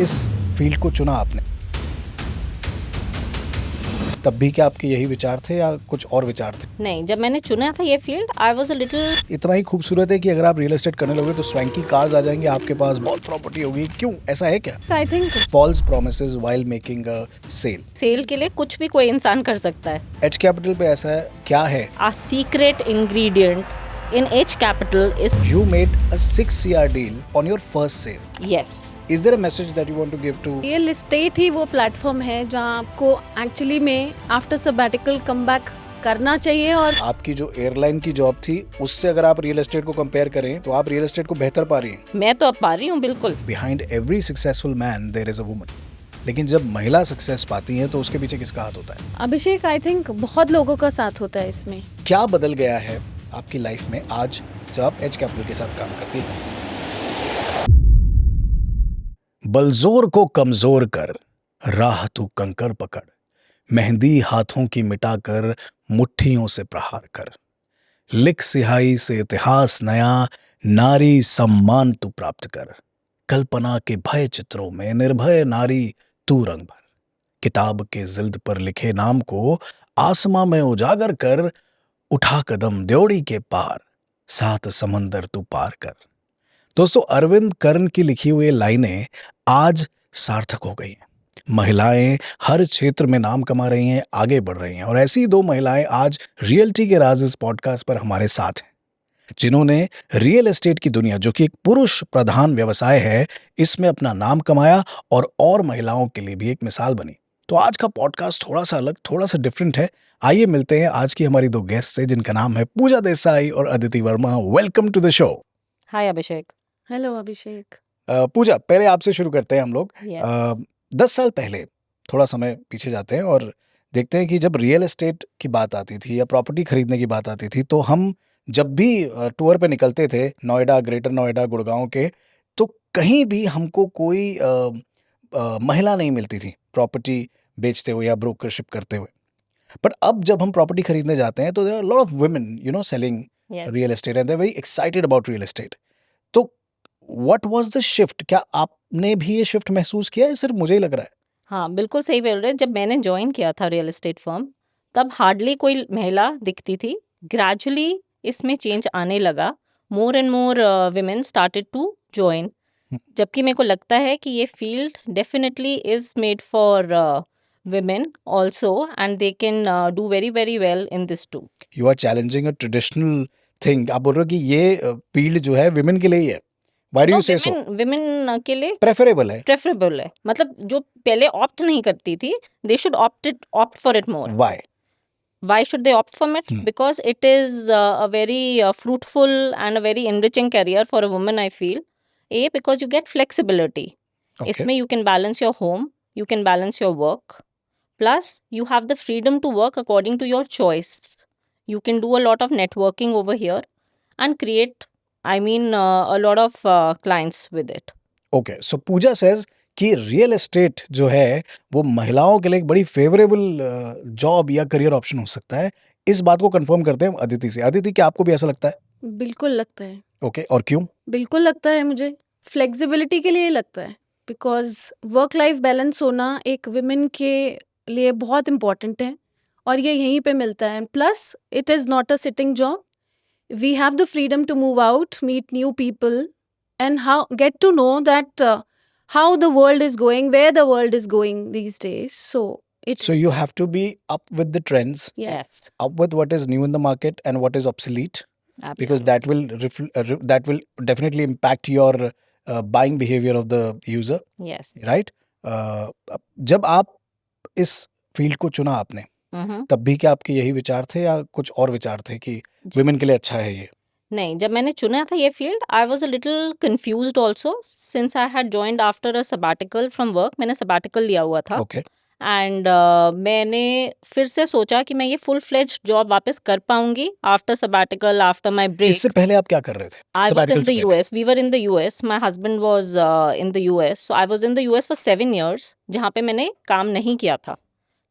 इस फील्ड को चुना आपने, तब भी क्या आपके यही विचार थे या कुछ और विचार थे? नहीं, जब मैंने चुना था ये field I was a little इतना ही खूबसूरत है कि अगर आप रियल एस्टेट करने लगोगे तो स्वैंकी कार्स आ जाएंगे आपके पास, बहुत प्रॉपर्टी होगी। क्यों, ऐसा है क्या? I think false promises while making a sale. Sale के लिए कुछ भी कोई इंसान कर सकता है। एच कैपिटल पे ऐसा है, क्या है? Our secret ingredient in H Capital is You made a 6 CR deal on your first sale. yes. Is there a message that you want to give to? Real estate ही वो platform है जहाँ आपको एक्चुअली में after sabbatical come back करना चाहिए। और आपकी जो एयरलाइन की जॉब थी उससे अगर आप रियल एस्टेट को कंपेयर करें तो आप रियल एस्टेट को बेहतर पा रही हैं। मैं तो अब पा रही हूँ बिल्कुल। Behind every successful man there is a woman. लेकिन जब महिला सक्सेस पाती हैं तो उसके पीछे किसका हाथ होता है? अभिषेक, आई थिंक बहुत लोगों का साथ होता है इसमें। क्या बदल गया है आपकी लाइफ में आज जब आप एच कैपिटल के साथ काम करती हैं? बलजोर को कमजोर कर, राह तू कंकर पकड़, मेहंदी हाथों की मिटाकर मुट्ठियों से प्रहार कर, लिख सिहाई से इतिहास नया, नारी सम्मान तू प्राप्त कर, कल्पना के भय चित्रों में निर्भय नारी तू रंग भर, किताब के जिल्द पर लिखे नाम को आसमां में उजागर कर, उठा कदम द्योड़ी के पार, सात समंदर तू पार कर। दोस्तों, अरविंद कर्ण की लिखी हुई लाइनें आज सार्थक हो गई हैं। महिलाएं हर क्षेत्र में नाम कमा रही हैं, आगे बढ़ रही हैं, और ऐसी दो महिलाएं आज रियल्टी के राज इस पॉडकास्ट पर हमारे साथ हैं, जिन्होंने रियल एस्टेट की दुनिया, जो कि एक पुरुष प्रधान व्यवसाय है, इसमें अपना नाम कमाया और महिलाओं के लिए भी एक मिसाल बनी। तो आज का पॉडकास्ट थोड़ा सा अलग, थोड़ा सा डिफरेंट है। आइए मिलते हैं आज की हमारी दो गेस्ट से, जिनका नाम है पूजा देसाई और Aditi Verma. Welcome to the show. Hi Abhishek. Hello Abhishek. Pooja, पहले आपसे शुरू करते हैं हम लोग। Yes. 10 साल पहले थोड़ा समय पीछे जाते हैं और देखते हैं कि जब रियल एस्टेट की बात आती थी या प्रॉपर्टी खरीदने की बात आती थी, तो हम जब भी टूर पे निकलते थे नोएडा, ग्रेटर नोएडा, गुड़गांव के, तो कहीं भी हमको कोई महिला नहीं मिलती थी प्रॉपर्टी बेचते हुए या ब्रोकरशिप करते हुए। बट अब जब हम प्रॉपर्टी खरीदने जाते हैं तो there are lot of women selling Yes. Real estate and they are very excited about real estate. तो व्हाट वाज द शिफ्ट? क्या आपने भी ये शिफ्ट महसूस किया है, सिर्फ मुझे ही लग रहा है? हाँ, बिल्कुल सही बोल रहे हैं। जब मैंने ज्वाइन किया था रियल एस्टेट फर्म, तब हार्डली कोई महिला दिखती थी। ग्रेजुअली इसमें चेंज आने लगा। More and more women started to join. जबकि मेरे को लगता है कि ये field definitely is made for women also and they can do very very well in this too. You are challenging a traditional thing. आप बोल रहे हो कि ये फील्ड जो है विमेन के लिए ही है। व्हाई डू No, यू से सो? women के लिए प्रेफरेबल है? प्रेफरेबल है। मतलब जो पहले ऑप्ट नहीं करती थी, they should opt for it more. Why? Why should they opt for it? Hmm. Because it is a very fruitful and a very enriching career for a woman, I feel. Because you get flexibility. Okay. इसमें you can balance your home, you can balance your work. Plus, you have the freedom to work according to your choice. You can do a lot of networking over here and create, a lot of clients with it. Okay, so Pooja says कि real estate जो है वो महिलाओं के लिए एक बड़ी favourable job या करियर ऑप्शन हो सकता है। इस बात को कंफर्म करते हैं हम अदिति से। अदिति, क्या आपको भी ऐसा लगता है? बिल्कुल लगता है। ओके, और क्यों? बिल्कुल लगता है मुझे। फ्लेक्सिबिलिटी के लिए लगता है, बिकॉज वर्क लाइफ बैलेंस होना एक विमेन के लिए बहुत इम्पोर्टेंट है और ये यहीं पे मिलता है। Plus it is not a sitting job. We have the freedom to move out, meet new people and how get to know that how the world is going, where the world is going these days. So it's So you have to be up with the trends, yes. up with what is new in the market and what is obsolete, because Absolutely. that will definitely impact your buying behavior of the user, Yes. right? जब आप इस field को चुना आपने, Mm-hmm. तब भी क्या आपके यही विचार थे या कुछ और विचार थे कि वुमेन के लिए अच्छा है ये? नहीं, जब मैंने चुना था ये field, I was a little confused also since I had joined after a sabbatical from work. मैंने सबैटिकल लिया हुआ था ओके, एंड मैंने फिर से सोचा कि मैं ये फुल फ्लेज्ड जॉब वापस कर पाऊंगी after sabbatical, after my break. इससे पहले आप क्या कर रहे थे? I was Sabbatical in से the पहले? US. We were in the US. My husband was in the US. So I was in the US for 7 years, जहाँ पे मैंने काम नहीं किया था।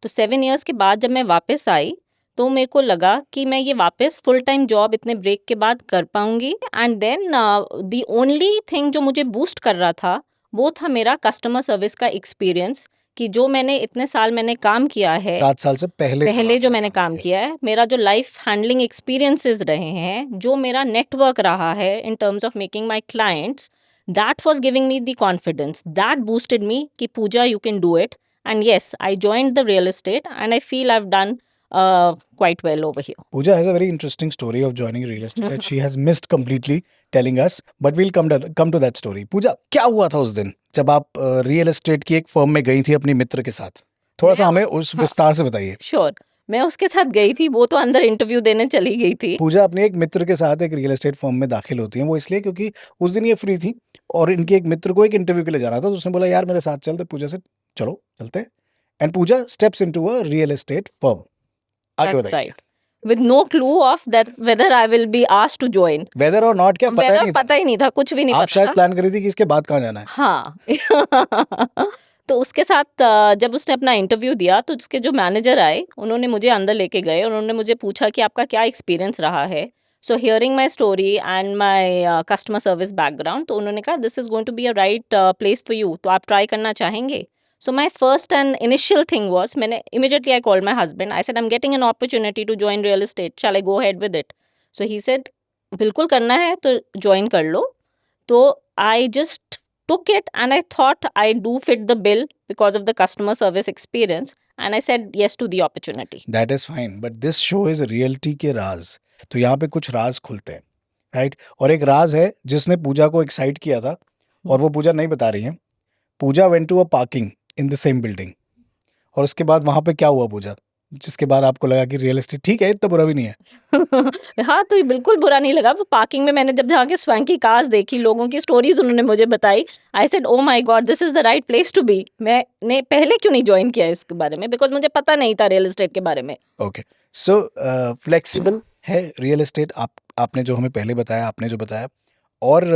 तो 7 years के बाद जब मैं वापस आई, तो मेरे को लगा कि मैं ये वापस फुल टाइम जॉब इतने ब्रेक के बाद कर पाऊंगी। And then the only thing जो मुझे बूस्ट कर रहा था वो था मेरा कस्टमर सर्विस का एक्सपीरियंस कि जो मैंने इतने साल मैंने काम किया है 7 साल से पहले पहले जो मैंने काम किया है, मेरा जो लाइफ हैंडलिंग एक्सपीरियंसेस रहे हैं, जो मेरा नेटवर्क रहा है in terms of making my clients, that was giving me the confidence, that boosted me कि Pooja you can do it. And yes, I joined the real estate and I feel I've done quite well over here. Pooja has a very interesting story of joining real estate that she has missed completely telling us, but we'll come to that story. Pooja, क्या हुआ था उस दिन जब आप real estate की एक firm में गई थी अपनी मित्र के साथ? थोड़ा सा हमें उस विस्तार से बताइए. श्योर, मैं उसके साथ गई थी, वो तो अंदर इंटरव्यू देने चली गई थी. पूजा अपने एक मित्र के साथ एक रियल एस्टेट फर्म में दाखिल होती हैं, वो इसलिए क्योंकि उस दिन ये फ्री थी और इनके एक मित्र को एक इंटरव्यू के लिए जाना था, तो उसने बोला यार मेरे साथ चल. तो पूजा से चलो चलते हैं. And Pooja steps into a real estate firm. आगे That's बताइए. right. With no clue of that whether I will be asked to join. Whether और नॉट क्या पता ही Whether नहीं था. पता ही नहीं था, कुछ भी नहीं आप पता शायद था. प्लान करी थी कि इसके बाद कहाँ जाना है. हाँ. तो उसके साथ जब उसने अपना इंटरव्यू दिया तो उसके जो मैनेजर आए, उन्होंने मुझे अंदर लेके गए और उन्होंने मुझे पूछा कि आपका क्या एक्सपीरियंस रहा है. So hearing my story and my customer service background, तो उन्होंने कहा this is going to be a right place for you, तो आप ट्राई करना चाहेंगे. So my first and initial thing was, मैंने immediately I called my husband. I said I'm getting an opportunity to join real estate. Shall I go ahead with it? So he said, बिल्कुल करना है तो join कर लो. तो I just took it and I thought I do fit the bill because of the customer service experience, and I said yes to the opportunity. That is fine, but this show is reality के राज. तो यहाँ पे कुछ राज खुलते हैं, right? और एक राज है जिसने पूजा को एक्साइट किया था और वो पूजा नहीं बता रही है. Pooja went to a parking in the same building, और उसके बाद वहां पे क्या हुआ पूजा, जिसके बाद आपको लगा कि रियल एस्टेट ठीक है, इतना बुरा भी नहीं है. हाँ, तो ये बिल्कुल बुरा नहीं लगा. वो पार्किंग में मैंने जब जाके स्वैंकी कार्स देखी, लोगों की स्टोरीज उन्होंने मुझे बताई, I said oh my God, this is the right place to be. मैंने पहले क्यों नहीं ज्वाइन किया इसके बारे में, बिकॉज मुझे पता नहीं था रियल एस्टेट के बारे में. ओके, सो फ्लेक्सिबल है रियल एस्टेट. आपने जो हमें पहले बताया, आपने जो बताया, और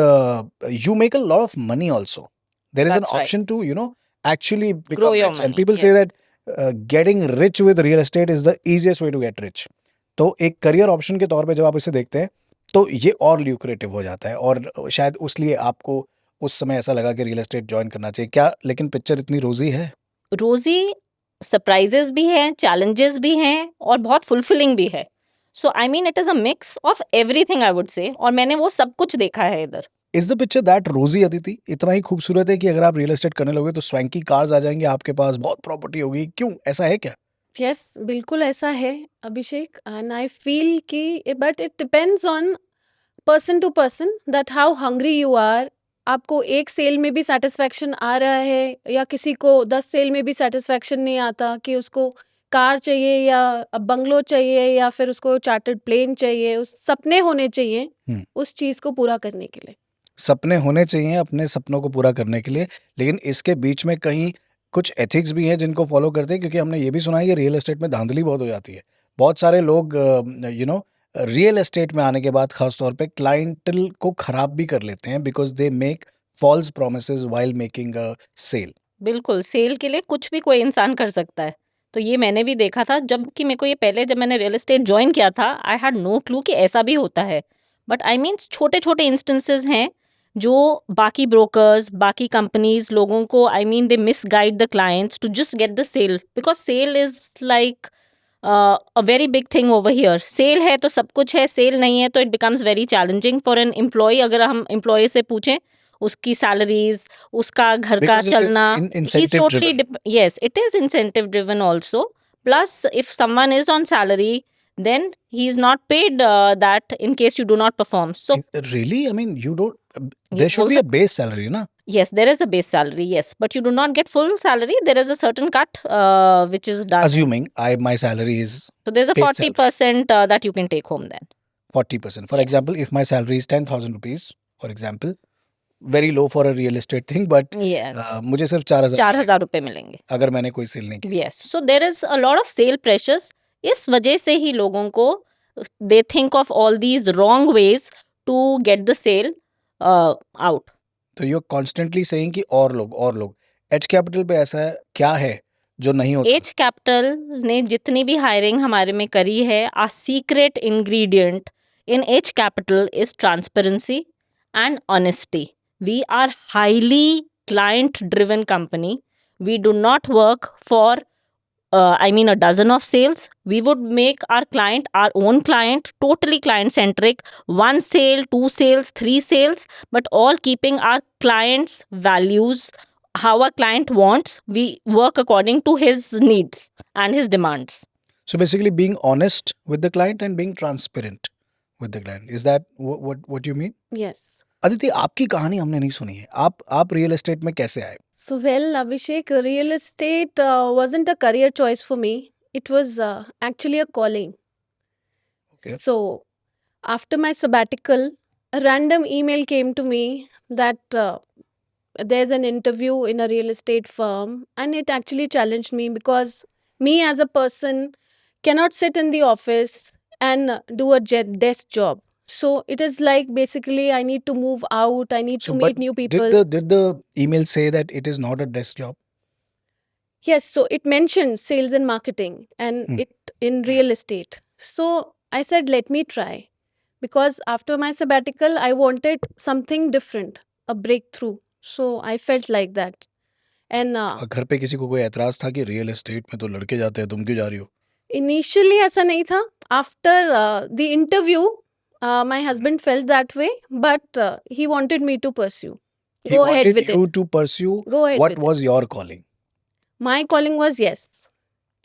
you make a lot of money also. There is an That's right. Option to actually become Grow your rich, and money, people say yes. that getting rich with real estate is the easiest way to get rich. तो एक career option के तौर पे जब आप इसे देखते हैं तो ये और ल्यूक्रेटिव हो जाता है, और शायद उसलिए आपको उस समय ऐसा लगा कि रियल एस्टेट ज्वाइन करना चाहिए क्या. लेकिन पिक्चर इतनी रोजी है? रोजी सरप्राइजेस भी हैं, चैलेंजेस भी हैं और बहुत फुलफिलिंग भी है. So I mean it is a mix of everything, I would say, और मैंने वो सब कुछ देखा है इधर. इज द पिक्चर दैट रोजी अदिति इतना ही खूबसूरत है कि अगर आप रियल एस्टेट करने लोगे तो स्वैंकी कार्स आ जाएंगे आपके पास, बहुत प्रॉपर्टी होगी? क्यों, ऐसा है क्या? यस, बिल्कुल ऐसा है अभिषेक. एंड आई फील कि but it depends on person to person that how hungry you are. आपको एक सेल में भी सेटिस्फैक्शन आ रहा है या किसी को 10 सेल में भी सेटिस्फैक्शन नहीं आता, कि उसको कार चाहिए या बंगलो चाहिए या फिर उसको चार्टर्ड प्लेन चाहिए. उस सपने होने चाहिए उस चीज़ को पूरा करने के लिए. सपने होने चाहिए अपने सपनों को पूरा करने के लिए, लेकिन इसके बीच में कहीं कुछ एथिक्स भी हैं जिनको फॉलो करते हैं, क्योंकि हमने ये भी सुना है कि रियल एस्टेट में धांधली बहुत हो जाती है. बहुत सारे लोग रियल एस्टेट में आने के बाद खास तौर पे क्लाइंटल को खराब भी कर लेते हैं because they make false promises while making a sale. बिल्कुल, सेल के लिए कुछ भी कोई इंसान कर सकता है. तो ये मैंने भी देखा था, जबकि मेरे को ये पहले जब मैंने रियल एस्टेट जॉइन किया था, आई हैड नो क्लू कि ऐसा भी होता है. बट आई मीन छोटे-छोटे इंस्टेंसेस हैं जो बाकी ब्रोकर्स, बाकी कंपनीज लोगों को, I mean they misguide the clients to just get the sale, because sale is like a very big thing over here. Sale है तो सब कुछ है, सेल नहीं है तो it becomes very challenging for an employ. अगर हम एम्प्लॉय से पूछें उसकी सैलरीज, उसका घर का Because it is चलना, incentive totally driven. yes, it is incentive driven also. Plus, if someone is on salary, then he is not paid that in case you do not perform. So Really? I mean, you don't. Yeah, There should be a also- base salary, na? yes, there is a base salary, yes, but you do not get full salary. There is a certain cut which is done. Assuming my salary is So there's a base salary. 40% that you can take home then. 40%. For Yes. example, if my salary is 10,000 rupees, for example, very low for a real estate thing, but Yes. मुझे सिर्फ 4,000 4,000 रुपए मिलेंगे. अगर मैंने कोई cell नहीं की. Yes, so there is a lot of sale pressures. इस वजह से ही लोगों को they think of all these wrong ways to get the sale out. तो you're constantly saying कि और लोग एच कैपिटल पे ऐसा क्या है जो नहीं होता? एज कैपिटल ने जितनी भी हायरिंग हमारे में करी है, our secret ingredient in as Capital is transparency and honesty. We are highly client-driven company. We do not work for, a dozen of sales. We would make our client our own client, totally client-centric. 1 sale, 2 sales, 3 sales, but all keeping our client's values, how our client wants. We work according to his needs and his demands. So basically being honest with the client and being transparent with the client. Is that what you mean? Yes. Aditi, आपकी कहानी हमने नहीं सुनी है. आप real estate में कैसे आए? So, well, Abhishek, real estate wasn't a career choice for me. It was actually a calling. Okay. So, after my sabbatical, a random email came to me that there's an interview in a real estate firm, and it actually challenged me because me as a person cannot sit in the office and do a desk job. So it is like basically I need to move out, I need to meet new people. Did the email say that it is not a desk job? Yes, so it mentioned sales and marketing and it in real estate. So I said, let me try. Because after my sabbatical, I wanted something different, a breakthrough. So I felt like that. And घर पे किसी को कोई एतराज था कि real estate में तो लड़के जाते हैं, तुम क्यों जा रही हो? initially ऐसा नहीं था. After the interview, my husband felt that way, but he wanted me to pursue. He Go ahead wanted with you it. to pursue. Go ahead What with it. was your calling? My calling was yes.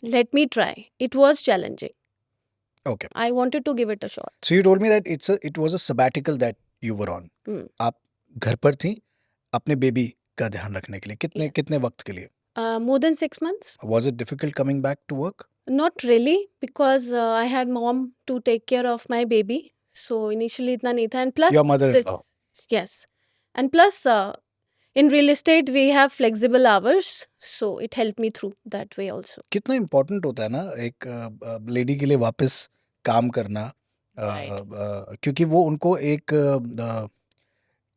Let me try. It was challenging. Okay. I wanted to give it a shot. So you told me that it was a sabbatical that you were on. आप घर पर थी अपने baby का ध्यान रखने के लिए. Yes. कितने वक्त के लिए? More than 6 months. Was it difficult coming back to work? Not really, because I had mom to take care of my baby. So initially इतना नहीं था. And plus Your mother-in-law. Yes. And plus in real estate we have flexible hours, so it helped me through that way also. कितना important होता है ना एक lady के लिए वापस काम करना. क्योंकि वो उनको एक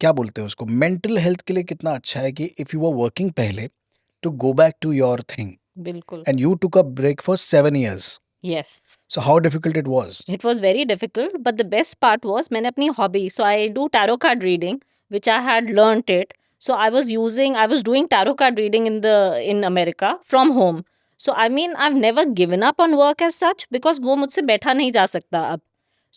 क्या बोलते हैं उसको, मेंटल हेल्थ के लिए कितना अच्छा है कि इफ यू आर वर्किंग पहले to go back to your thing. बिल्कुल. And you took a break for 7 years. Yes. So how difficult it was? It was very difficult, but the best part was मैंने अपनी hobby, so I do tarot card reading, which I had learnt it. So I was doing tarot card reading in America from home. So I mean, I've never given up on work as such because वो मुझसे बैठा नहीं जा सकता अब.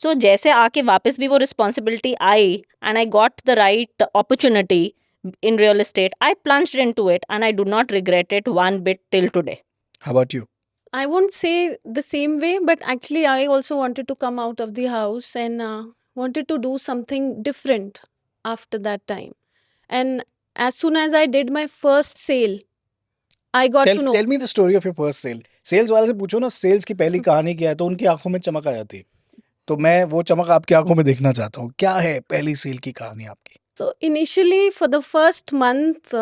So जैसे आके वापस भी वो responsibility I and I got the right opportunity in real estate, I plunged into it and I do not regret it one bit till today. How about you? I won't say the same way, but actually I also wanted to come out of the house and wanted to do something different after that time. And as soon as I did my first sale, I got to know. Tell me the story of your first sale. Sales वाले से पूछो ना sales की पहली कहानी क्या है, तो उनकी आंखों में चमक आ जाती है. तो मैं वो चमक आपकी आंखों में देखना चाहता हूँ. क्या है पहली सेल की कहानी आपकी? So initially for the first month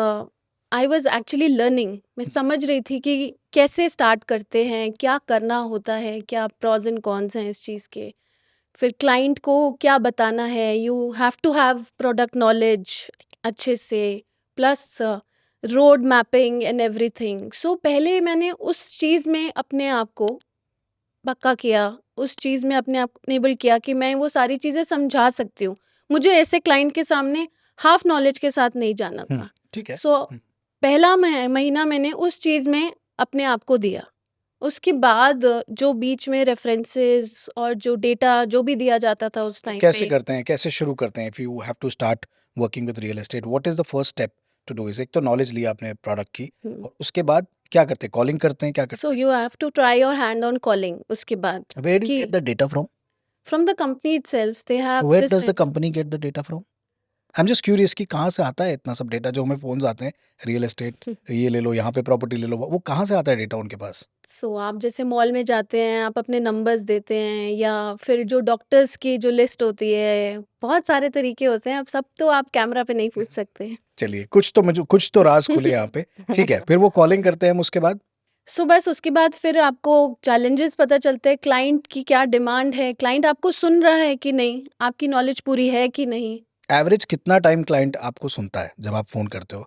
I was actually learning. मैं समझ रही थी कि कैसे स्टार्ट करते हैं, क्या करना होता है, क्या प्रोज एंड कॉन्स हैं इस चीज़ के. फिर क्लाइंट को क्या बताना है. You have to have product knowledge अच्छे से, plus road mapping and everything. So पहले मैंने उस चीज़ में अपने आप को पक्का किया, उस चीज़ में अपने आप को इनेबल किया कि मैं वो सारी चीज़ें समझा सकती हूँ. मुझे ऐसे क्लाइंट के सामने हाफ नॉलेज के साथ नहीं जाना था. ठीक है. सो पहला महीना मैंने उस चीज़ में अपने आप को दिया. उसके बाद जो बीच में रेफरेंसेस और जो डेटा जो भी दिया जाता था उस टाइम कैसे पे, करते हैं, कैसे शुरू करते हैं? If you have to start working with real estate, what is the first step to do? एक तो नॉलेज लिया आपने प्रोडक्ट की, और उसके बाद क्या करते हैं? कॉलिंग करते हैं, क्या करते so you have to try your hand on calling. उसके बाद हैं? वेयर डू यू कि get the data from? From the company itself they have where this. Does the company get the data from? I am just curious कि कहाँ से आता है इतना सब डेटा जो हमें फोन्स आते हैं, रियल एस्टेट ये ले लो, यहाँ पे प्रॉपर्टी ले लो, वो कहाँ से आता है डेटा उनके पास? सो आप जैसे मॉल में जाते हैं, आप अपने नंबर्स देते हैं, या फिर जो डॉक्टर्स की जो लिस्ट होती है, बहुत सारे तरीके होते हैं. अब सब तो आप कैमरा पे नहीं पूछ सकते हैं. चलिए, कुछ तो राज खुले यहाँ पे. ठीक है, फिर वो कॉलिंग करते हैं हम, उसके बाद सो बस उसके बाद फिर आपको चैलेंजेस पता चलते हैं, क्लाइंट की क्या डिमांड है, क्लाइंट आपको सुन रहा है कि नहीं, आपकी नॉलेज पूरी है कि नहीं. एवरेज कितना टाइम क्लाइंट आपको सुनता है जब आप फोन करते हो?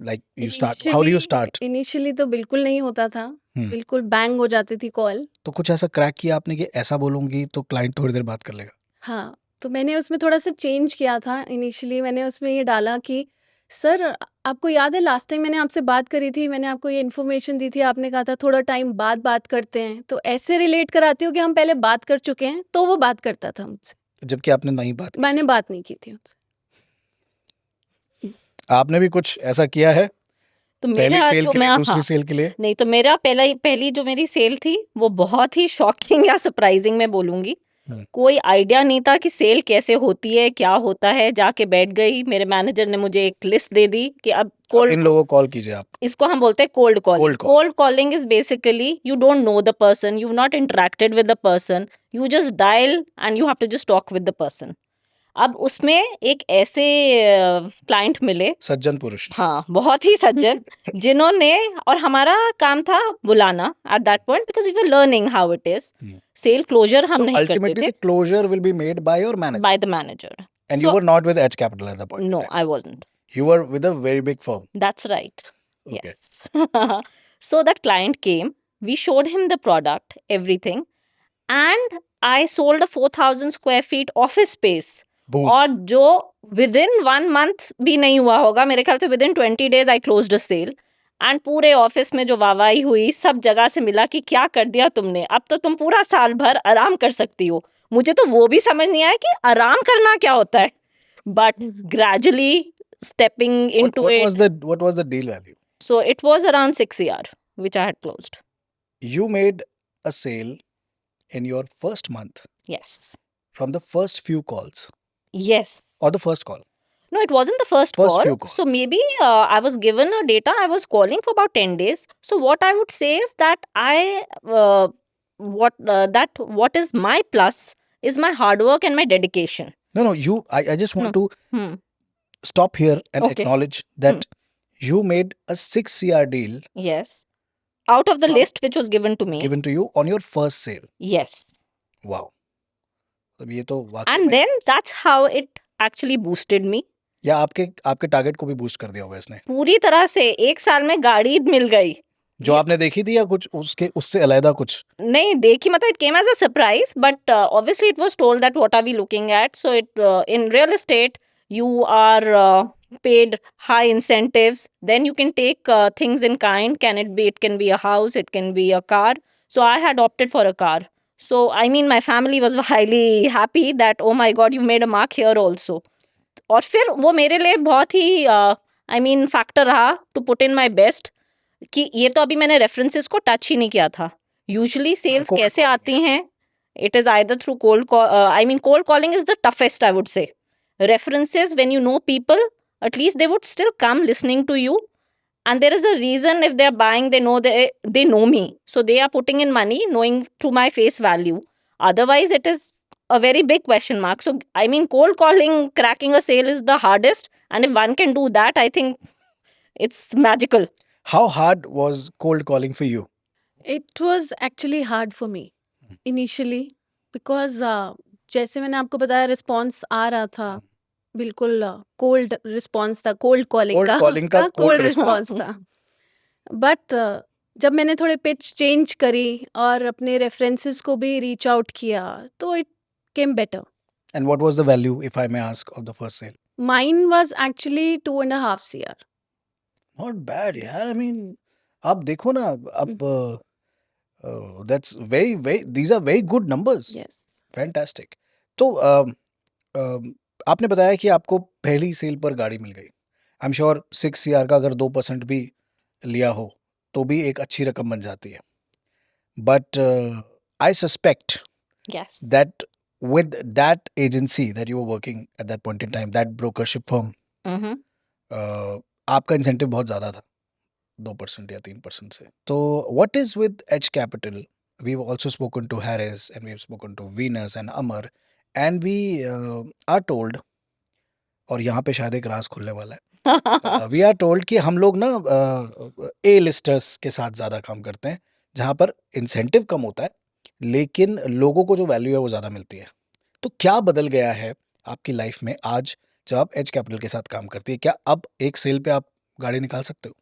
Like you start, how do you start? Initially तो बिल्कुल नहीं होता था. बिल्कुल बैंग हो जाती थी कॉल. तो कुछ ऐसा क्रैक किया आपने कि ऐसा बोलूंगी तो क्लाइंट थोड़ी देर बात कर लेगा? हाँ, तो मैंने उसमें थोड़ा सा चेंज किया था. इनिशियली मैंने उसमें ये डाला कि सर आपको याद है लास्ट टाइम मैंने आपसे बात करी थी, मैंने आपको ये इन्फॉर्मेशन दी थी, आपने कहा था थोड़ा टाइम बाद बात करते हैं, तो ऐसे रिलेट कराती हूँ कि हम पहले बात कर चुके हैं, तो वो बात करता था मुझसे, जबकि आपने नहीं बात मैंने बात नहीं की थी उनसे। की। आपने भी कुछ ऐसा किया है तो पहली मेरा सेल जो के मैं लिए, दूसरी हाँ सेल के लिए? नहीं तो मेरा पहली जो मेरी सेल थी वो बहुत ही शॉकिंग या सरप्राइजिंग मैं बोलूंगी। हम्म। कोई आइडिया नहीं था कि सेल कैसे होती है, क्या होता है। जाके बैठ गई, मेरे मैनेजर ने मुझे एक लिस्ट दे दी कि अब अब कोल्ड, इन लोगों को कॉल कीजिए आप। इसको हम बोलते हैं cold calling. Cold call. Cold calling is basically you don't know the person, you not interacted with the person, you just dial and you have to just talk with the person. अब उसमें एक ऐसे client मिले, सज्जन पुरुष। हाँ बहुत ही सज्जन, जिन्होंने, और हमारा काम था बुलाना at that point because we were learning how it is. Sale closure हम So नहीं करते ultimately थे, the closure will be made by your manager. By the manager. And you were not with Edge Capital at the point. in no time. I wasn't. You were with a very big firm. That's right. Okay. Yes. So that client came, we showed him the product, everything, and I sold a 4,000 square feet office space. Boom. और जो within 1 month भी नहीं हुआ होगा, मेरे ख्याल से within 20 days I closed a sale. And पूरे ऑफिस में जो वाहवाही हुई, सब जगह से मिला कि क्या कर दिया तुमने, अब तो तुम पूरा साल भर आराम कर सकती हो। मुझे तो वो भी समझ नहीं आया कि आराम करना क्या होता है, but gradually stepping into What was the deal value? so it was around 6 year which I had closed. You made a sale in your first month Yes. from the first few calls Yes. or the first call. No, it wasn't the first First call. few calls. So maybe I was given a data. I was calling for about 10 days. So what I would say is that what is my plus is my hard work and my dedication. No, I just want to Hmm. stop here and Okay. acknowledge that you made a 6 year deal Yes. Out of the From- list which was given to me. given to you on your first sale. Yes. Wow. अब ये तो वाकई And में, then that's how it actually boosted me. या आपके target को भी boost कर दिया होगा इसने, पूरी तरह से 1 साल में गाड़ी मिल गई। जो आपने देखी थी, या कुछ उससे अलग कुछ? नहीं देखी, मतलब it came as a surprise, but obviously it was told that what are we looking at. So it in real estate you are paid high incentives, then you can take things in kind. It can be a house, it can be a car. So I had opted for a car. So I mean my family was highly happy that oh my god you've made a mark here also. और फिर वो मेरे लिए बहुत ही I mean factor रहा to put in my best कि ये तो अभी मैंने रेफरेंसेस को टच ही नहीं किया था। यूजुअली सेल्स Cold कैसे calling, आती हैं, it is either through cold calling is the toughest I would से। References when you know people at least they would still come listening to you, and there is a reason if they are buying, they know me, so they are putting in money knowing through my face value. Otherwise it is a very big question mark. So I mean cold calling, cracking a sale is the hardest, and if one can do that I think it's magical. How hard was cold calling for you? It was actually hard for me initially because जैसे मैंने आपको बताया response आ रहा था, बिल्कुल cold response था, cold calling Cold का calling का cold कोल्ड response. रिस्पॉन्स था। बट जब मैंने थोड़े पिच चेंज करी और अपने रेफरेंसेस को भी रीच आउट किया तो it came better. And what was the value, if I may ask, of the first sale? Mine was actually 2.5 CR। Not bad, यार। I mean, आप देखो ना, अब that's very these are very good numbers. Yes. Fantastic. तो आपने बताया कि आपको पहली सेल पर गाड़ी मिल गई। आई एम श्योर 6 CR का अगर 2% भी लिया हो तो भी एक अच्छी रकम बन जाती है। But I suspect Yes. that with that agency that you were working at that point in time, that brokership firm, Mm-hmm. आपका इंसेंटिव बहुत ज़्यादा था, 2% या 3% से। तो what is with Edge Capital? We've also spoken to Harris and we've spoken to Venus and Amar, and we are told, और यहाँ पे शायद एक राज खुलने वाला है, वी आर टोल्ड कि हम लोग ना ए लिस्टर्स के साथ ज़्यादा काम करते हैं, जहाँ पर इंसेंटिव कम होता है लेकिन लोगों को जो वैल्यू है वो ज़्यादा मिलती है। तो क्या बदल गया है आपकी लाइफ में आज जब आप एज कैपिटल के साथ काम करती है? क्या अब एक सेल पे आप गाड़ी निकाल सकते हो?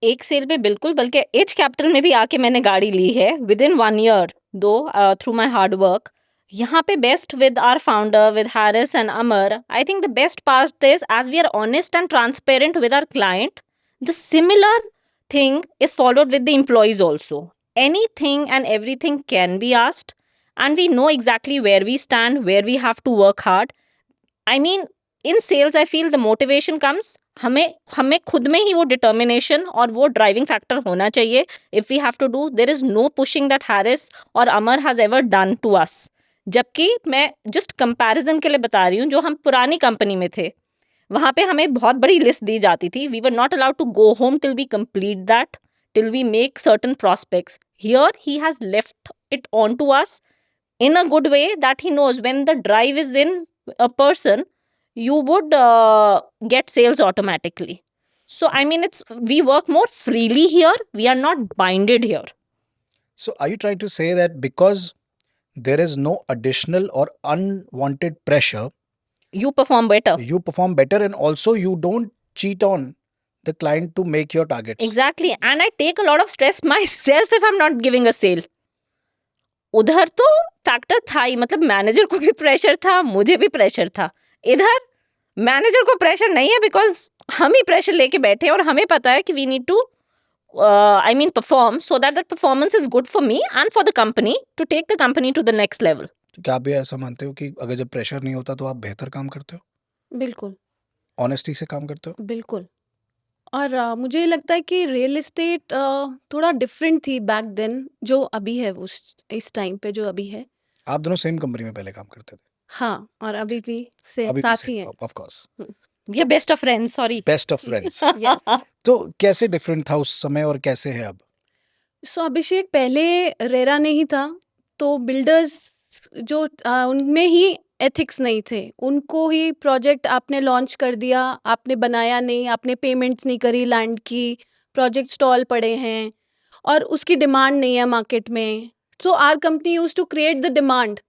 एक सेल पे बिल्कुल, बल्कि एज कैपिटल में भी आके मैंने गाड़ी ली है within 1 year, though through my hard work. यहाँ पे best with our founder with Harris and Amar, I think the best part is as we are honest and transparent with our client, the similar thing is followed with the employees also. Anything and everything can be asked, and we know exactly where we stand, where we have to work hard. I mean, in sales, I feel the motivation comes. हमें खुद में ही वो determination और वो driving factor होना चाहिए. If we have to do, there is no pushing that Harris और Amar has ever done to us. जबकि मैं just comparison के लिए बता रही हूँ, जो हम पुरानी कंपनी में थे, वहाँ पे हमें बहुत बड़ी लिस्ट दी जाती थी. We were not allowed to go home till we complete that, till we make certain prospects. Here he has left it on to us in a good way, that he knows when the drive is in a person, you would get sales automatically. So I mean, we work more freely here, we are not binded here. So are you trying to say that because there is no additional or unwanted pressure, You perform better. you perform better, and also you don't cheat on the client to make your targets? Exactly. And I take a lot of stress myself if I'm not giving a sale. उधर तो factor था ही, मतलब manager को भी pressure था, मुझे भी pressure था. इधर मैनेजर को प्रेशर नहीं है, बिकॉज हम ही प्रेशर लेके बैठे हैं और हमें पता है कि we need to perform so that that performance is good for me and for the company to take the company to the next level. तो क्या आप भी ऐसा मानते हो कि अगर जब प्रेशर नहीं होता तो आप बेहतर काम करते हो, बिल्कुल, ऑनेस्टी से काम करते हो? बिल्कुल. और मुझे ये लगता है कि रियल एस्टेट थोड़ा डिफरेंट थी बैक देन जो अभी है, वो इस टाइम पे जो अभी है. आप दोनों सेम कंपनी में पहले काम करते थे? हाँ, और अभी भी अभी भी साथ ही same, हैं. of course. We are best of friends, sorry. Best of friends. Yes. तो कैसे डिफरेंट था उस समय और कैसे है अब? सो अभिषेक, पहले रेरा नहीं था, तो बिल्डर्स जो उनमें ही एथिक्स नहीं थे. उनको ही प्रोजेक्ट आपने लॉन्च कर दिया, आपने बनाया नहीं, आपने पेमेंट्स नहीं करी लैंड की, प्रोजेक्ट स्टॉल पड़े हैं और उसकी डिमांड नहीं है मार्केट में. So our company used to create the demand,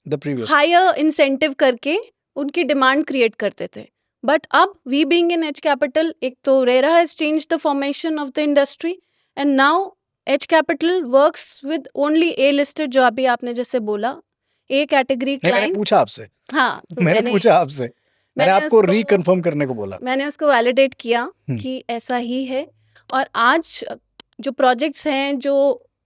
the previous higher incentive करके उनकी डिमांड क्रिएट करते थे. बट अब we being in as Capital, एक तो RERA has change the formation of the industry, and now Edge Capital works with only a listed, जो अभी आपने जैसे बोला, ए कैटेगरी नहीं, मैंने क्लाइंट. पूछा आपसे. हाँ, मैंने पूछा आपसे. मैंने आपको उसको- रिकन्फर्म करने को बोला. मैंने उसको वैलिडेट किया हम्म. कि ऐसा ही है. और आज जो प्रोजेक्ट्स हैं, जो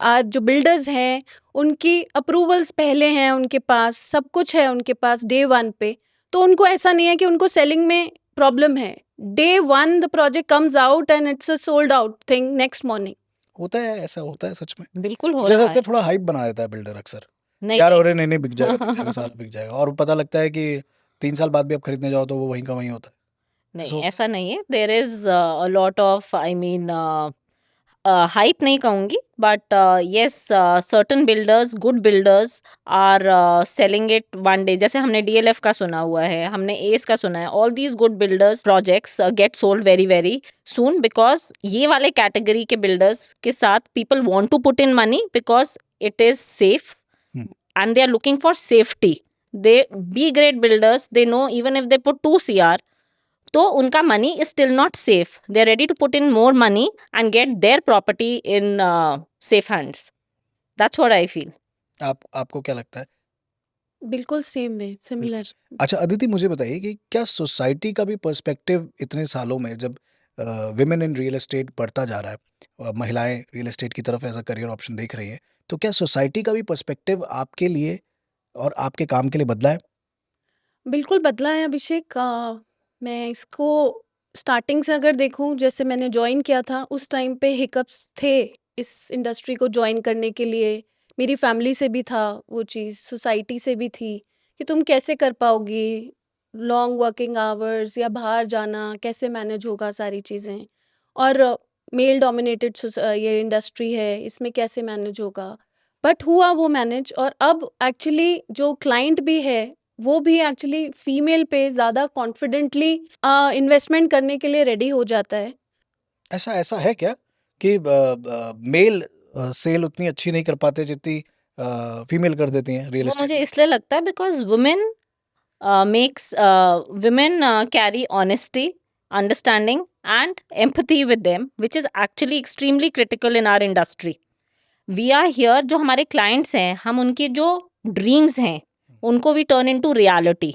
आज जो बिल्डर्स हैं, उनकी अप्रूवल्स पहले हैं, उनके पास सब कुछ है, उनके पास डे वन पे. तो उनको ऐसा नहीं है कि उनको सेलिंग में प्रॉब्लम है. Day one the project comes out and it's a sold out thing next morning. होता है, ऐसा होता है सच में? बिल्कुल हो मुझे रहा लगता है है. थोड़ा हाइप बना देता है बिल्डर अक्सर. नहीं, यार अरे नहीं बिक जाएगा, साल बिक जाएगा, और पता लगता है कि 3 साल बाद भी आप खरीदने जाओ तो वो वहीं का वहीं होता है. नहीं, So- ऐसा नहीं है. There is a lot of, I mean, hype नहीं कहूँगी, but yes, certain builders, good builders are selling it one day. जैसे हमने डीएलएफ का सुना हुआ है, हमने एस का सुना है. All these good builders projects get sold very very soon, because ये वाले कैटेगरी के बिल्डर्स के साथ people want to put in money because it is safe and they are looking for safety. They be great builders, they know even if they put 2 CR, तो उनका money is still not safe. They are ready to put in more money and get their property in safe hands. That's what I feel. आपको क्या लगता है? बिल्कुल same है, similar. अच्छा अदिति, मुझे बताइए कि क्या सोसाइटी का भी पर्सपेक्टिव इतने सालों में, जब विमेन इन रियल एस्टेट बढ़ता जा रहा है, महिलाएं रियल एस्टेट की तरफ एज अ करियर ऑप्शन देख रही हैं, तो क्या सोसाइटी का भी पर्सपेक्टिव आपके लिए और आपके काम के लिए बदला है? बिल्कुल बदला है अभिषेक. मैं इसको स्टार्टिंग से अगर देखूं, जैसे मैंने ज्वाइन किया था उस टाइम पे हिकअप्स थे इस इंडस्ट्री को ज्वाइन करने के लिए. मेरी फैमिली से भी था वो चीज़, सोसाइटी से भी थी कि तुम कैसे कर पाओगी, लॉन्ग वर्किंग आवर्स या बाहर जाना कैसे मैनेज होगा सारी चीज़ें, और मेल डोमिनेटेड ये इंडस्ट्री है, इसमें कैसे मैनेज होगा. बट हुआ वो मैनेज, और अब एक्चुअली जो क्लाइंट भी है वो भी एक्चुअली फीमेल पे ज़्यादा कॉन्फिडेंटली इन्वेस्टमेंट करने के लिए रेडी हो जाता है. ऐसा है क्या कि मेल सेल उतनी अच्छी नहीं कर पाते जितनी फीमेल कर देती हैं रियल वो एस्टेट? मुझे इसलिए लगता है because women carry honesty, understanding and empathy with them, which is actually extremely critical in our industry. We are here, जो हमारे clients हैं, हम उनकी जो ड्रीम्स हैं उनको we turn into reality.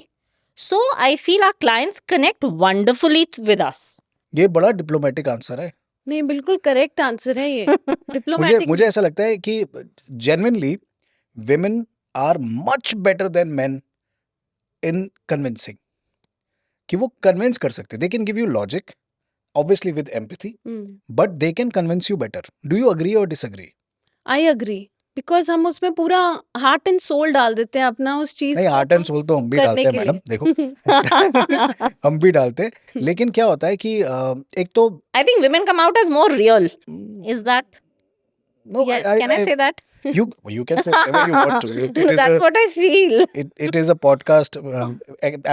So I feel our clients connect wonderfully with us. ये बड़ा डिप्लोमेटिक आंसर है. नहीं, बिल्कुल करेक्ट आंसर है ये. मुझे डिप्लोमेटिक. मुझे ऐसा लगता है कि genuinely women are much better than men in convincing. कि वो कन्विंस कर सकते. They can give you logic, obviously with empathy, but they can convince you better. Do you agree or disagree? I agree, because हम उसमें पूरा heart and soul डाल देते हैं अपना उस चीज नहीं, को हार्ट एंड सोल तो हम भी करने डालते हैं के मैडम, लिए. देखो. हम भी डालते हैं, लेकिन क्या होता है कि एक तो I think women come out as more real. Is that? no, Yes, Can I say that? you can say whatever you want to. It is That's a, what I feel. it is a podcast,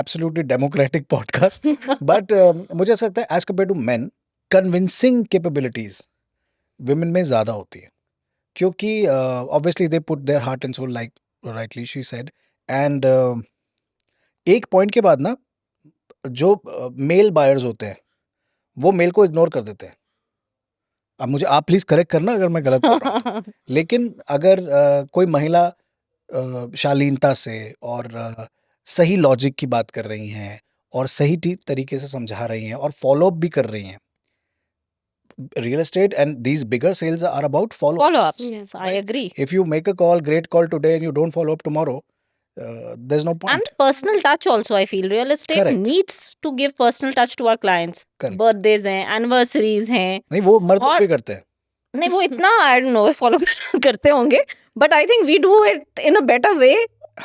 absolutely democratic podcast. But मुझे ऐसा लगता है as compared to men, convincing capabilities women में ज़्यादा होती है, क्योंकि obviously they put their heart and soul, like rightly she said, and एक पॉइंट के बाद ना जो मेल बायर्स होते हैं वो मेल को इग्नोर कर देते हैं. अब मुझे आप प्लीज करेक्ट करना अगर मैं गलत बोल रहा हूं तो. लेकिन अगर कोई महिला शालीनता से और सही लॉजिक की बात कर रही हैं और सही तरीके से समझा रही हैं और फॉलो अप भी कर रही हैं. Real estate and these bigger sales are about follow Follow up. Yes, I agree. If you make a call, great call today, and you don't follow up tomorrow, there's no point. And personal touch also, I feel. Real estate Correct. needs to give personal touch to our clients. Correct. Birthdays हैं, anniversaries हैं. नहीं, वो मर्द और- भी करते हैं. नहीं वो इतना I don't know follow करते होंगे. But I think we do it in a better way.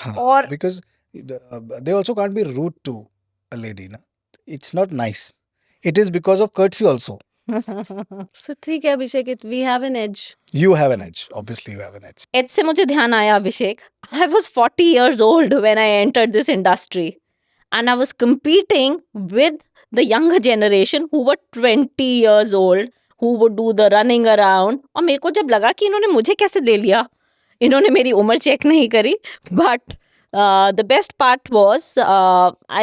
हाँ, और- because they also can't be rude to a lady, na? It's not nice. It is because of courtesy also. So ठीक है Abhishek, we have an edge. You have an edge. Obviously, you have an edge. Edge से मुझे ध्यान आया अभिषेक. I was 40 years old when I entered this industry. And I was competing with the younger generation who were 20 years old, who would do the running around. और मेरे को जब लगा कि इन्होंने मुझे कैसे ले लिया, इन्होंने मेरी उम्र चेक नहीं करी. But the best part was,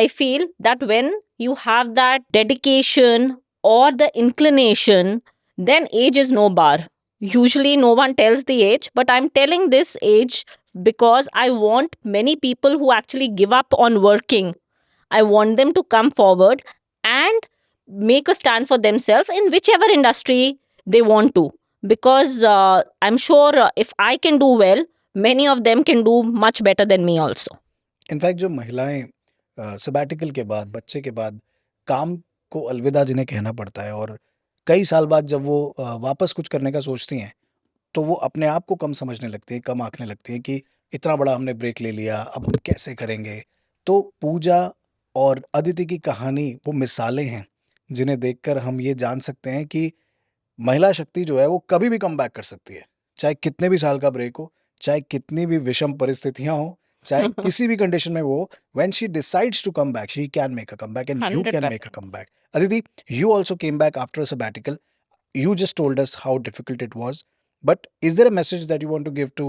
I feel that when you have that dedication or the inclination, then age is no bar. Usually no one tells the age, but I'm telling this age because I want many people who actually give up on working. I want them to come forward and make a stand for themselves in whichever industry they want to. Because I'm sure if I can do well, many of them can do much better than me also. In fact जो महिलाएं sabbatical के बाद, बच्चे के बाद काम को अलविदा जिन्हें कहना पड़ता है और कई साल बाद जब वो वापस कुछ करने का सोचती हैं तो वो अपने आप को कम समझने लगती हैं, कम आंकने लगती हैं कि इतना बड़ा हमने ब्रेक ले लिया, अब हम कैसे करेंगे. तो पूजा और अदिति की कहानी वो मिसालें हैं जिन्हें देखकर हम ये जान सकते हैं कि महिला शक्ति जो है वो कभी भी कम बैक कर सकती है, चाहे कितने भी साल का ब्रेक हो, चाहे कितनी भी विषम परिस्थितियां हो, चाहे किसी भी कंडीशन में वो. when she decides to come back, she can make a comeback and you can make a 100%. comeback. Aditi, you also came back after a sabbatical. You just told us how difficult it was. But is there a message that you want to give to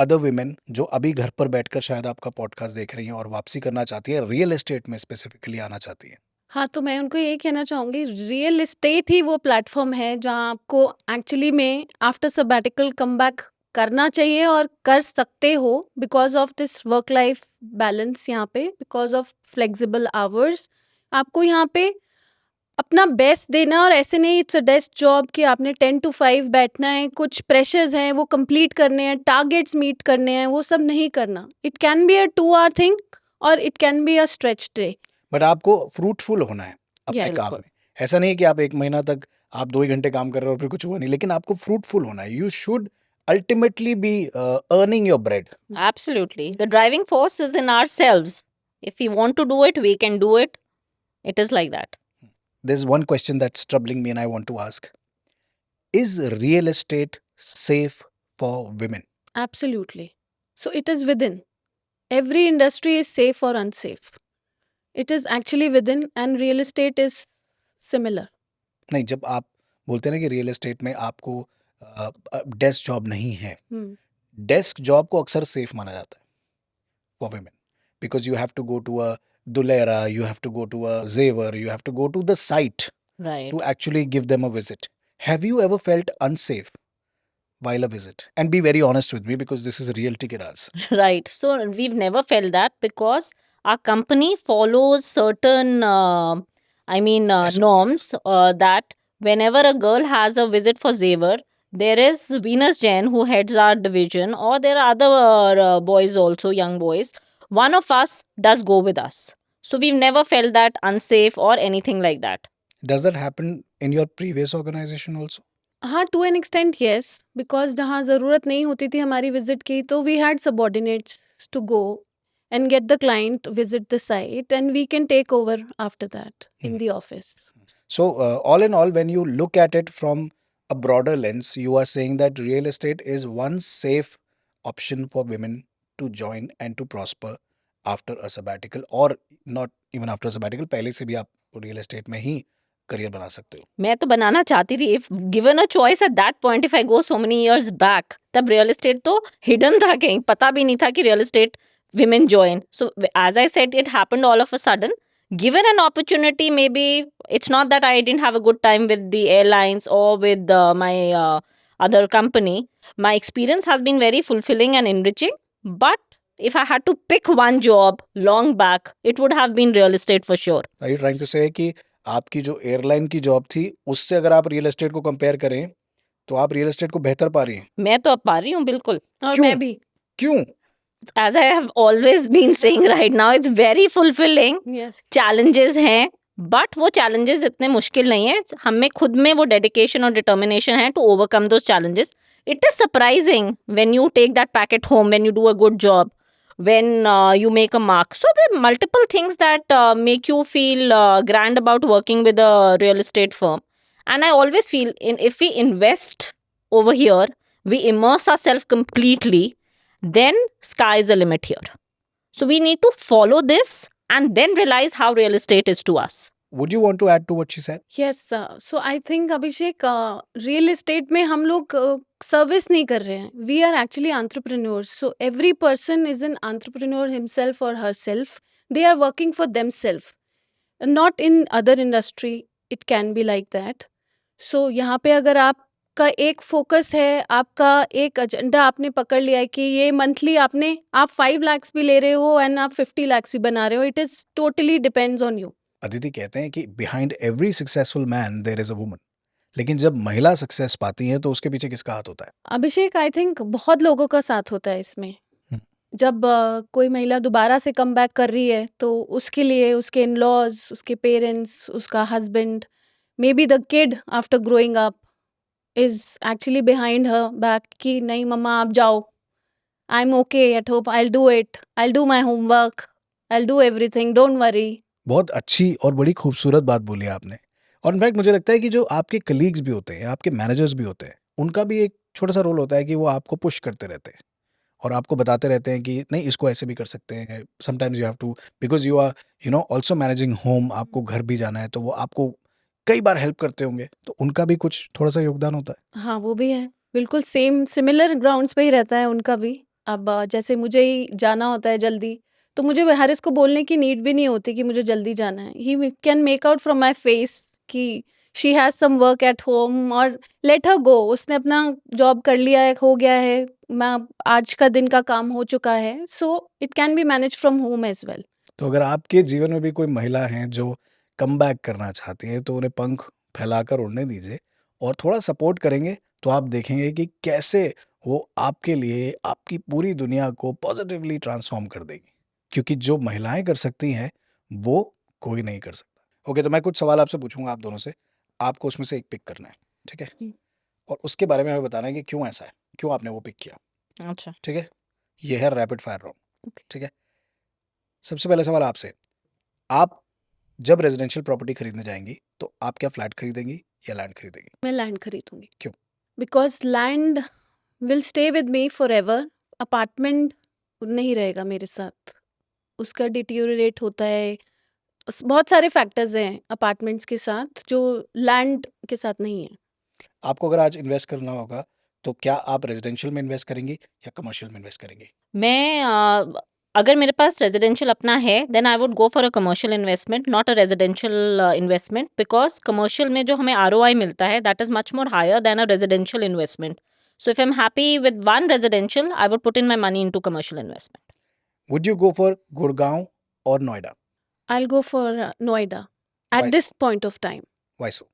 other women जो अभी घर पर बैठकर शायद आपका podcast देख रही हैं और वापसी करना चाहती हैं, रियल एस्टेट में स्पेसिफिकली आना चाहती हैं? हाँ, तो मैं उनको यही कहना चाहूँगी, रियल एस्टेट ही वो प्लेटफॉर्म है जहाँ आपको एक्चुअली में आफ्टर सबैटिकल कम बैक करना चाहिए और कर सकते हो, because of this work life balance. यहाँ पे बिकॉज ऑफ फ्लेक्सिबल आवर्स आपको यहाँ पे अपना बेस्ट देना. और ऐसे नहीं इट्स अ डेस्क जॉब कि आपने 10 to 5 बैठना है, कुछ प्रेशर्स हैं वो कंप्लीट करने हैं, टारगेट्स मीट करने हैं, वो सब नहीं करना. It can be a 2 hour thing और it can be a stretch day. But आपको फ्रूटफुल होना है अपने Yeah, काम बिल्कुल. में. ऐसा नहीं कि आप 1 महीना तक आप 2 ही घंटे काम कर रहे हो और फिर कुछ हुआ नहीं, लेकिन आपको फ्रूटफुल होना है. You should ultimately be earning your bread. Absolutely. The driving force is in ourselves. If we want to do it, we can do it. It is like that. There's one question that's troubling me and I want to ask. Is real estate safe for women? Absolutely. So it is within. Every industry is safe or unsafe. It is actually within, and real estate is similar. नहीं, जब आप बोलते हैं ना कि real estate में आपको desk job नहीं है, Hmm. डेस्क जॉब को अक्सर सेफ माना जाता है for women because you have to go to a Dulera, you have to go to a Zevar, you have to go to the site Right. to actually give them a visit. Have you ever felt unsafe while a visit? And be very honest with me because this is Realty Ke Raaz. Right. So we've never felt that because our company follows certain, SOPs. norms that whenever a girl has a visit for Xavier, there is Venus Jain who heads our division, or there are other boys also, young boys. One of us does go with us. So we've never felt that unsafe or anything like that. Does that happen in your previous organization also? हाँ, to an extent yes, because जहाँ ज़रूरत नहीं होती थी हमारी visit की तो we had subordinates to go and get the client visit the site and we can take over after that in the office. So, all in all, when you look at it from a broader lens, you are saying that real estate is one safe option for women to join and to prosper after a sabbatical, or not even after a sabbatical. पहले से भी आप real estate में ही career बना सकते हो. मैं तो बनाना चाहती थी. If given a choice at that point, if I go so many years back, तब रियल एस्टेट तो हिडन था, कहीं पता भी नहीं था कि real estate women join. So as I said, it happened all of a sudden. Given an opportunity, maybe it's not that I didn't have a good time with the airlines or with my other company. My experience has been very fulfilling and enriching. But if I had to pick one job long back, it would have been real estate for sure. Are you trying to say कि आपकी जो airline की job थी उससे अगर आप real estate को compare करें तो आप रियल एस्टेट को बेहतर पा रही हैं? मैं तो अब पा रही हूँ बिल्कुल. और क्यों? मैं भी. क्यों? As I have always been saying, right now it's very fulfilling. Yes. Challenges हैं, but वो challenges इतने मुश्किल नहीं है. हमें खुद में वो dedication और determination है to overcome those challenges. It is surprising when you take that packet home, when you do a good job, when you make a mark. So there are multiple things that make you feel grand about working with a real estate firm. And I always feel if we invest over here, we immerse ourselves completely, then sky is the limit here. So we need to follow this and then realize how real estate is to us. Would you want to add to what she said? Yes, so I think Abhishek, real estate में हम लोग service नहीं कर रहे हैं. We are actually entrepreneurs. So every person is an entrepreneur himself और herself. They are working for themselves, not in other industry. It can be like that. So यहाँ पे अगर आपका एक फोकस है, आपका एक एजेंडा आपने पकड़ लिया है कि ये मंथली आप 5 lakhs भी ले रहे हो एंड आप 50 lakhs भी बना रहे हो, it is totally depends on you. Aditi कहते हैं कि behind every successful man there is a woman. लेकिन जब महिला सक्सेस पाती हैं तो उसके पीछे किसका हाथ होता है? अभिषेक, आई थिंक बहुत लोगों का साथ होता है इसमें. जब कोई महिला दोबारा से कम बैक कर रही है तो उसके लिए उसके इन लॉज, उसके पेरेंट्स, उसका husband, may be the kid after growing up is actually behind her back कि नहीं मम्मा आप जाओ, I am okay at home, I do it, I do my homework, I do everything, don't worry. बहुत अच्छी और बड़ी खूबसूरत बात बोली आपने. और इनफैक्ट मुझे लगता है कि जो आपके कलीग्स भी होते हैं, आपके मैनेजर्स भी होते हैं, उनका भी एक छोटा सा रोल होता है कि वो आपको पुश करते रहते हैं और आपको बताते रहते हैं कि नहीं इसको ऐसे भी कर सकते हैं. Sometimes you have to, because you are also managing home, आपको घर भी जाना है तो वो आपको कई बार हेल्प करते होंगे, तो उनका भी कुछ थोड़ा सा योगदान होता है. हाँ, वो भी है. बिल्कुल सेम सिमिलर ग्राउंड्स पे ही रहता है उनका भी. अब जैसे मुझे ही जाना होता है जल्दी, तो मुझे हारिस को बोलने की नीड भी नहीं होती कि मुझे जल्दी जाना है. He can make out from my face कि she has some work at home और लेट हर गो. उसने अपना जॉब कर लिया है, हो गया है, मैं आज का दिन का काम हो चुका है. So it can be manage from home as well. तो अगर आपके जीवन में भी कोई महिला हैं जो कम बैक करना चाहती हैं तो उन्हें पंख फैलाकर उड़ने दीजिए और थोड़ा सपोर्ट करेंगे तो आप देखेंगे कि कैसे वो आपके लिए आपकी पूरी दुनिया को पॉजिटिवली ट्रांसफॉर्म कर देगी. क्योंकि जो महिलाएं कर सकती हैं वो कोई नहीं कर सकता. ओके, तो मैं कुछ सवाल आपसे पूछूंगा आप दोनों से, आपको उसमें से एक पिक करना है, ठीक है? और उसके बारे में हमें बताना है कि क्यों ऐसा है, क्यों आपने वो पिक किया. अच्छा. ठीक है, ये है रैपिड फायर राउंड. Okay. ठीक है, सबसे पहला सवाल आपसे, आप जब रेजिडेंशियल प्रॉपर्टी खरीदने जाएंगी तो आप क्या फ्लैट खरीदेंगी या लैंड खरीदेंगी? मैं लैंड खरीदूंगी. क्यों? Because land will stay with me for ever. Apartment नहीं रहेगा मेरे साथ, उसका डिटीरियोरेट होता है. बहुत सारे फैक्टर्स हैं अपार्टमेंट्स के साथ जो लैंड के साथ नहीं है. आपको अगर आज इन्वेस्ट करना होगा तो क्या आप रेजिडेंशियल में इन्वेस्ट करेंगी या कमर्शियल में इन्वेस्ट करेंगी? मैं अगर मेरे पास रेजिडेंशियल अपना है, then I would go for a commercial investment, not a residential investment, because commercial में जो हमें ROI मिलता है that is much more higher than a residential investment. So if I'm happy with one residential, I would put in my money into commercial investment. Would you go for Gurgaon or Noida? I'll go for Noida Why at so? this point of time. Why so?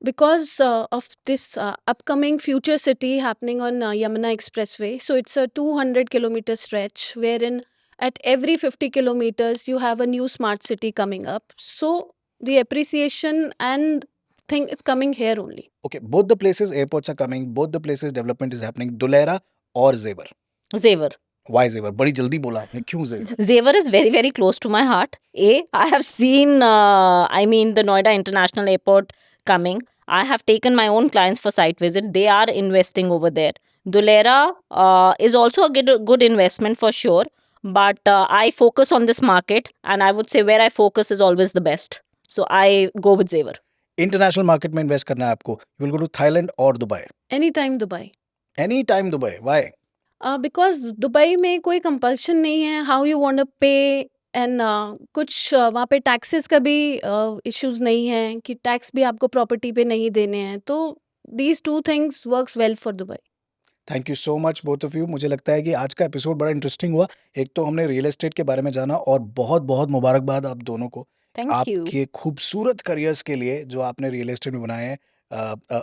Because of this upcoming future city happening on Yamuna Expressway. So it's a 200-kilometer stretch wherein at every 50 kilometers you have a new smart city coming up. So the appreciation and thing is coming here only. Okay, both the places airports are coming, both the places development is happening. Dulera or Zevar? Zevar. Why Zevar? बड़ी जल्दी बोला आपने, क्यों Zevar? Zevar is very, very close to my heart. I have seen, the Noida International Airport coming. I have taken my own clients for site visit. They are investing over there. Dulera is also a good investment for sure. But I focus on this market, and I would say where I focus is always the best. So I go with Zevar. International market में invest करना है आपको. You will go to Thailand or Dubai? Anytime Dubai. Anytime Dubai. Why? Because Dubai में कोई compulsion नहीं है how you want to पे and कुछ वहाँ पे टैक्सेस का भी इश्यूज नहीं है कि टैक्स भी आपको प्रॉपर्टी पे नहीं देने हैं तो these two things works well for Dubai thank you so much both of you. मुझे लगता है कि आज का एपिसोड बड़ा इंटरेस्टिंग हुआ. एक तो हमने रियल एस्टेट के बारे में जाना और बहुत बहुत मुबारकबाद आप दोनों को Thank you. आपके खूबसूरत करियर्स के लिए जो आपने रियल एस्टेट में बनाए हैं.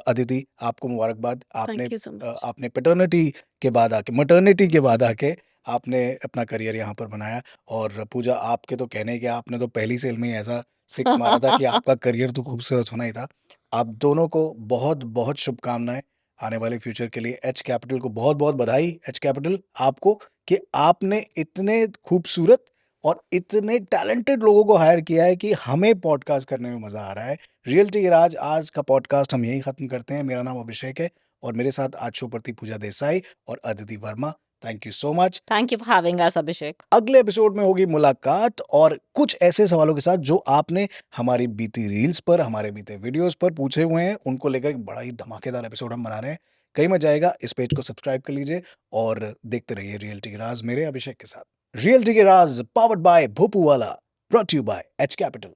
अदिति, आपको मुबारकबाद. आपने थैंक यू सो मच आपने पैटर्निटी के बाद आके मटर्निटी के बाद आके आपने अपना करियर यहाँ पर बनाया. और पूजा, आपके तो कहने के आपने तो पहली सेल में ही ऐसा सिक्स मारा था कि आपका करियर तो खूबसूरत होना ही था. आप दोनों को बहुत बहुत शुभकामनाएं आने वाले फ्यूचर के लिए. एच कैपिटल को बहुत बहुत बधाई. एच कैपिटल आपको कि आपने इतने खूबसूरत और इतने टैलेंटेड लोगों को हायर किया है कि हमें पॉडकास्ट करने में मजा आ रहा है. रियलिटी राज आज का पॉडकास्ट हम यहीं खत्म करते हैं. मेरा नाम अभिषेक है और मेरे साथ आज शो पर थी पूजा देसाई और Aditi Verma. Thank you so much. Thank you for having us, Abhishek. अगले एपिसोड में होगी मुलाकात और कुछ ऐसे सवालों के साथ जो आपने हमारी बीती रील्स पर, हमारे बीते वीडियोस पर पूछे हुए हैं. उनको लेकर एक बड़ा ही धमाकेदार एपिसोड हम बना रहे हैं. कहीं मत जाएगा. इस पेज को सब्सक्राइब कर लीजिए और देखते रहिए रियलिटी के राज मेरे अभिषेक के साथ. रियलिटी के राज powered by Bhopuwala, brought you by H capital.